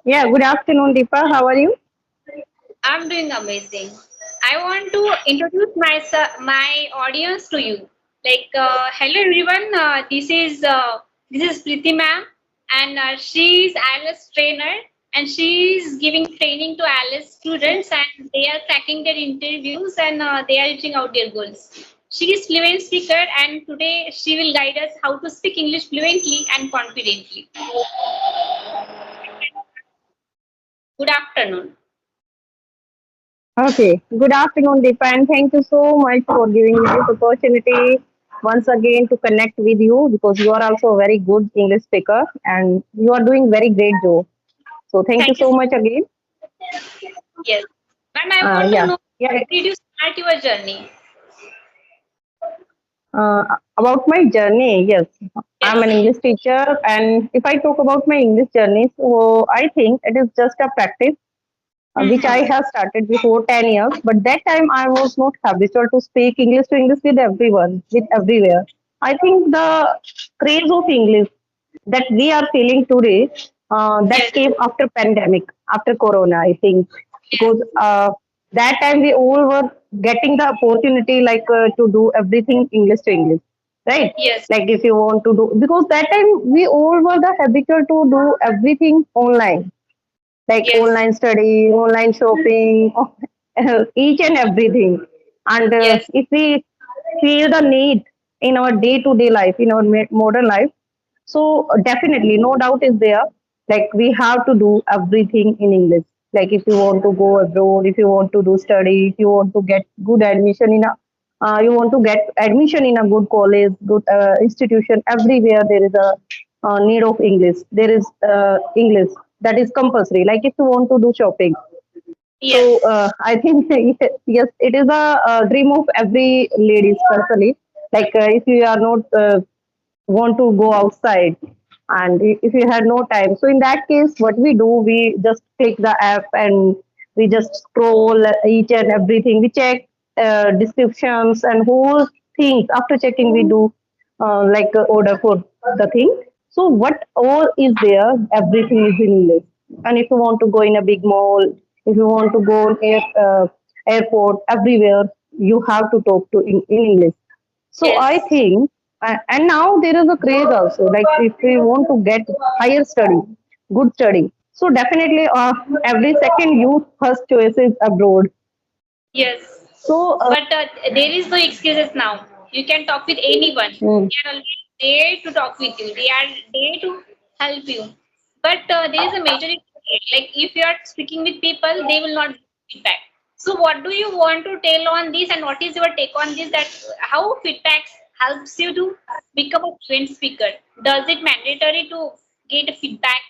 Yeah, good afternoon, Deepa. How are you? I'm doing amazing. I want to introduce my audience to you. Hello everyone. This is Preeti ma'am, and she is IELTS trainer, and she is giving training to IELTS students, and they are cracking their interviews, and they are reaching out their goals. She is fluent speaker, and today she will guide us how to speak English fluently and confidently. Good afternoon. Okay, good afternoon, Deepa, and thank you so much for giving me this opportunity once again to connect with you because you are also a very good English speaker and you are doing very great job. So thank you Thank you so so much again. Yes. And I want to Yeah, know, yeah. did you start your journey? About my journey, yes, I'm an Yes. English teacher, and if I talk about my English journey, so I think it is just a practice which I Mm-hmm. have started before 10 years. But that time I was not habitual to speak English to English with everyone, with everywhere. I think the craze of English that we are feeling today, that Yes. came after pandemic, after Corona, I think, because that time we all were getting the opportunity to do everything English to English, right? Yes. Like if you want to do, because that time we all were the habitual to do everything online, like Yes. online study, online shopping, each and everything. And Yes. if we feel the need in our day-to-day life, in our modern life, so definitely, no doubt is there. Like we have to do everything in English. Like if you want to go abroad, if you want to do study, if you want to get good admission in a, you want to get admission in a good college, good institution. Everywhere there is a need of English. There is English that is compulsory. Like if you want to do shopping, so Yes. I think yes, it is a dream of every lady, especially. Like if you are not want to go outside and if you had no time, so in that case what we do, we just click the app and we just scroll each and everything, we check descriptions and whole things. After checking we do order for the thing. So what all is there, everything is in English. And if you want to go in a big mall, if you want to go airport, everywhere you have to talk to in English. So I Yes. think, and now there is a craze also. Like if we want to get higher study, good study, so definitely every second youth first choice is abroad. Yes. So But there is no excuses now. You can talk with anyone. mm, They are always there to talk with you. They are there to help you. But there is a major issue. Like if you are speaking with people, they will not give feedback. So what do you want to tell on this, and what is your take on this? That how feedback helps you to become a fluent speaker? Does it mandatory to get feedback?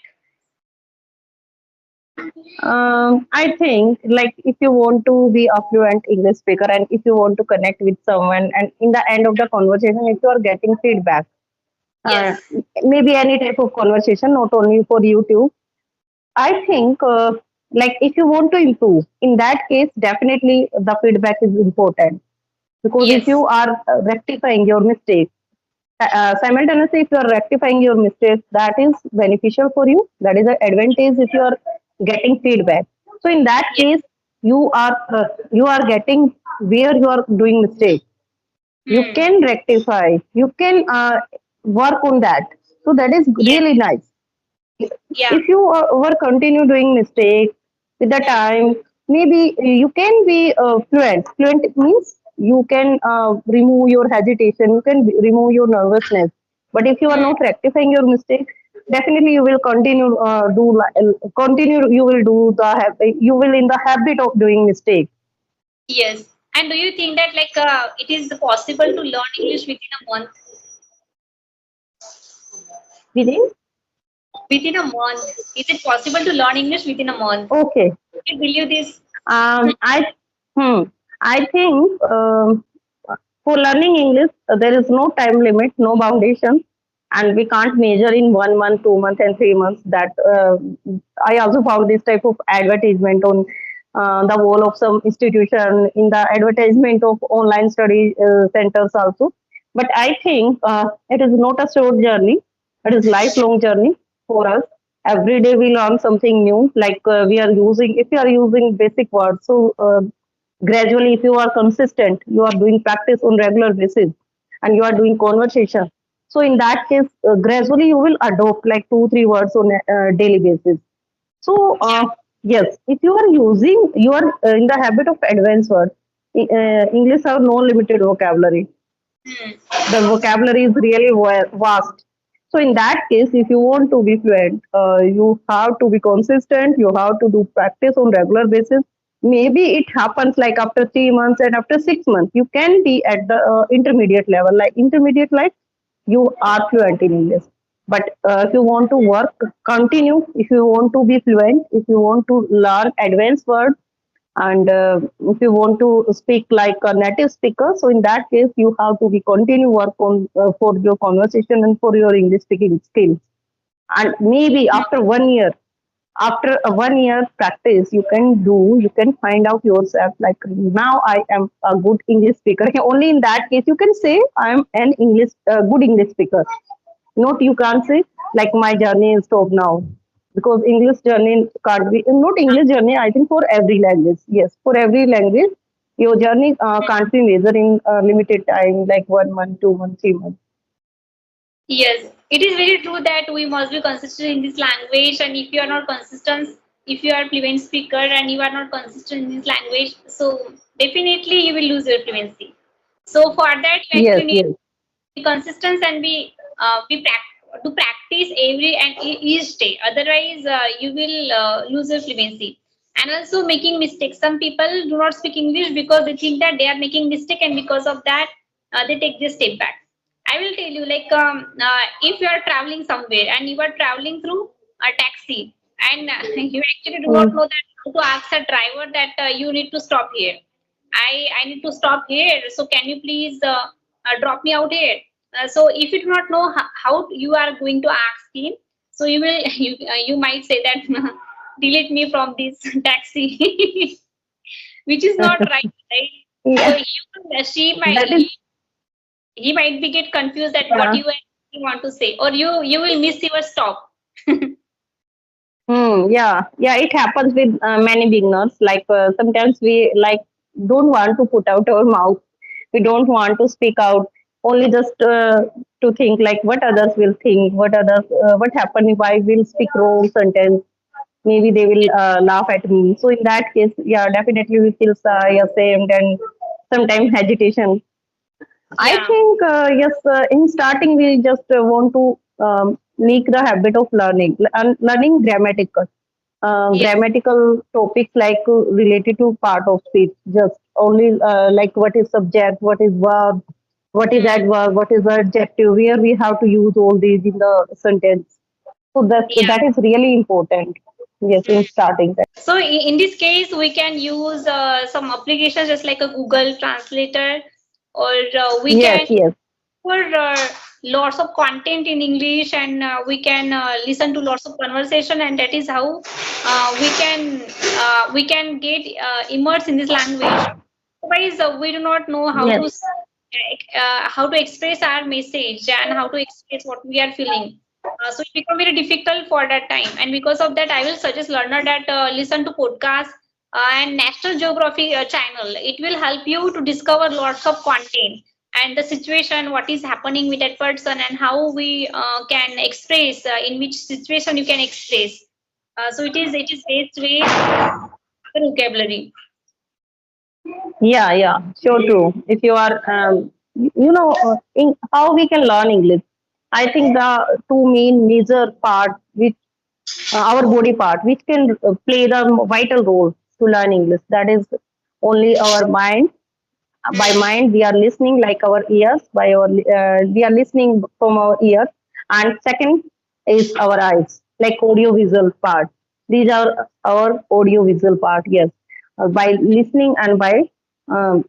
I think like if you want to be a fluent English speaker and if you want to connect with someone, and in the end of the conversation, if you are getting feedback, uh, Yes. maybe any type of conversation, not only for YouTube, I think like if you want to improve, in that case, definitely the feedback is important because if Yes. you are rectifying your mistake, simultaneously if you are rectifying your mistakes, that is beneficial for you. That is an advantage if you are getting feedback. So in that Yes. case, you are getting where you are doing mistake. You Hmm. can rectify. You can work on that. So that is Yes. really nice. Yeah. If you were continue doing mistakes with the Hmm. time, maybe you can be fluent means you can remove your hesitation, you can remove your nervousness. But if you are Hmm. not rectifying your mistake, definitely you will continue continue, you will do the you will in the habit of doing mistake Yes. And do you think that it is possible to learn English within a month? within. Within a month. Is it possible to learn English within a month? Okay. Do you believe this? I hmm, I think for learning English there is no time limit, no foundation, and we can't measure in 1 month, 2 months, and 3 months. That I also found this type of advertisement on the wall of some institution, in the advertisement of online study centers also. But I think it is not a short journey; it is lifelong journey for us. every day we learn something new. Like we are using, if you are using basic words, so gradually, if you are consistent, you are doing practice on regular basis, and you are doing conversation. So in that case, gradually you will adopt like 2 3 words on a daily basis. So, yes, if you are using, you are in the habit of advanced words. English have no limited vocabulary. Hmm. The vocabulary is really vast. So, in that case, if you want to be fluent, you have to be consistent. You have to do practice on regular basis. Maybe it happens like after 3 months and after 6 months, you can be at the intermediate level. Like intermediate, like you are fluent in English. But if you want to work, continue. If you want to be fluent, if you want to learn advanced words, and if you want to speak like a native speaker, so in that case, you have to be continue work on for your conversation and for your English speaking skills. And maybe after 1 year, after a 1 year practice, you can find out yourself like now I am a good English speaker. Only in that case you can say I am an English good English speaker. Not you can't say like my journey is stop now, because English journey can't be not English journey. I think for every language, yes, for every language, your journey can't be measured in limited time like 1 month, 2 months, 3 months. Yes, it is very true that we must be consistent in this language, and if you are not consistent, if you are fluent speaker and you are not consistent in this language, so definitely you will lose your fluency. So for that, you Yes, actually need yes, be consistent and to practice every and each day. Otherwise, you will lose your fluency. And also making mistakes. Some people do not speak English because they think that they are making mistake, and because of that, they take this step back. I will tell you, like if you are traveling somewhere and you are traveling through a taxi, and you actually do not mm, know that how to ask a driver that you need to stop here. I need to stop here. So can you please drop me out here? So if you do not know how you are going to ask him, so you will you might say that delete me from this taxi, which is not right, right? So yeah, that is he might be get confused that what uh, you actually want to say, or you will miss your stop. yeah, yeah. It happens with many beginners. Like sometimes we like don't want to put out our mouth. We don't want to speak out. Only just to think like what others will think, what happen if I will speak wrong sentence. Maybe they will laugh at me. So in that case, yeah, definitely we feel shy, ashamed, and sometimes hesitation. I Yeah. think, yes, in starting, we just want to make the habit of learning Yes. grammatical topics like related to part of speech, just only like what is subject, what is verb, what is Hmm. adverb, what is adjective, where we have to use all these in the sentence. So Yeah. that is really important. Yes, in starting. So in this case, we can use some applications just like a Google Translator, or we Yes, can yes, for lots of content in English, and we can listen to lots of conversation, and that is how we can get immersed in this language. Otherwise, we do not know yes. how to express our message and how to express what we are feeling. So it become very difficult for that time, and because of that, I will suggest learner that listen to podcasts and National Geography channel. It will help you to discover lots of content and the situation, what is happening with that person, and how we can express in which situation you can express. So it is best way vocabulary. Yeah, yeah, sure, true. If you are, in how we can learn English, I think the two main major part, which our body part, which can play the vital role to learn English, that is only our mind. By Hmm. mind, we are listening like our ears. We are listening from our ears, and second is our eyes, like audio visual part. These are our audio visual part. Yes, by listening and by um,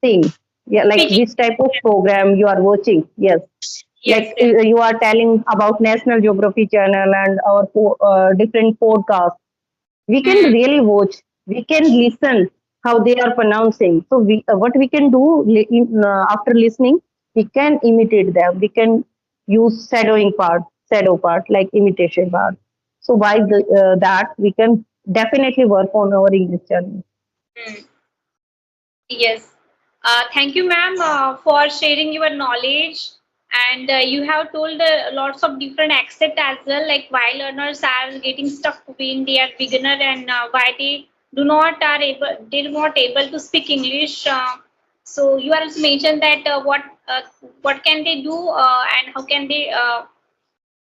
seeing. Yeah, like Speaking. which type of program you are watching. Yes, Yes, like yes. you are telling about National Geography Channel and our different podcasts. We can Hmm. really watch, we can listen how they are pronouncing. So what we can do after listening, we can imitate them, we can use shadow part like imitation part. So by that, we can definitely work on our English journey. Hmm. Yes. Thank you, ma'am, for sharing your knowledge. And you have told lots of different aspects as well, like why learners are getting stuck when they are beginner and why they do not able to speak English. So you also mentioned that what can they do and how can they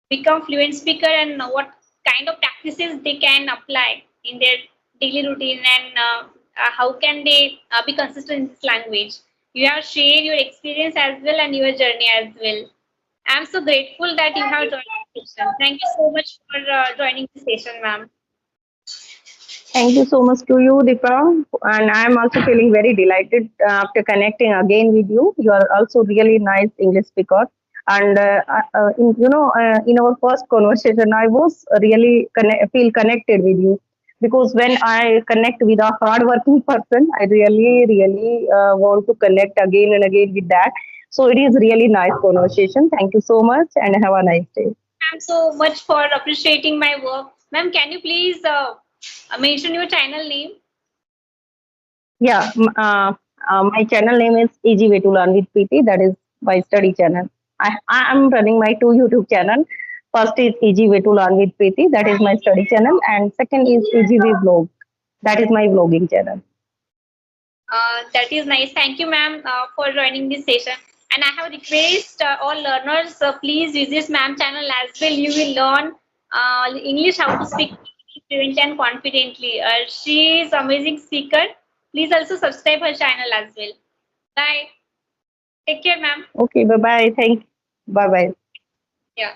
become fluent speaker and what kind of practices they can apply in their daily routine and how can they be consistent in this language. You have shared your experience as well and your journey as well. I'm so grateful that you have joined the session. Thank you so much for joining the session, ma'am. Thank you so much to you, Deepa. And I'm also feeling very delighted after connecting again with you. You are also really nice English speaker. And in our first conversation, I was really feel connected with you because when I connect with a hardworking person, I really want to connect again and again with that. So it is really nice conversation. Thank you so much, and have a nice day. I'm so much for appreciating my work. Ma'am, can you please mention your channel name? Yeah, my channel name is Easy Way to Learn with Preeti. That is my study channel. I am running my two YouTube channel. First is Easy Way to Learn with Preeti. That is my study channel, and second is Easy Way Vlog. That is my vlogging channel. That is nice. Thank you, ma'am, for joining this session. And I have request all learners, please visit ma'am channel as well. You will learn English, how to speak fluently and confidently. She is amazing speaker. Please also subscribe her channel as well. Bye. Take care, ma'am. Okay, bye bye. Bye bye. Yeah.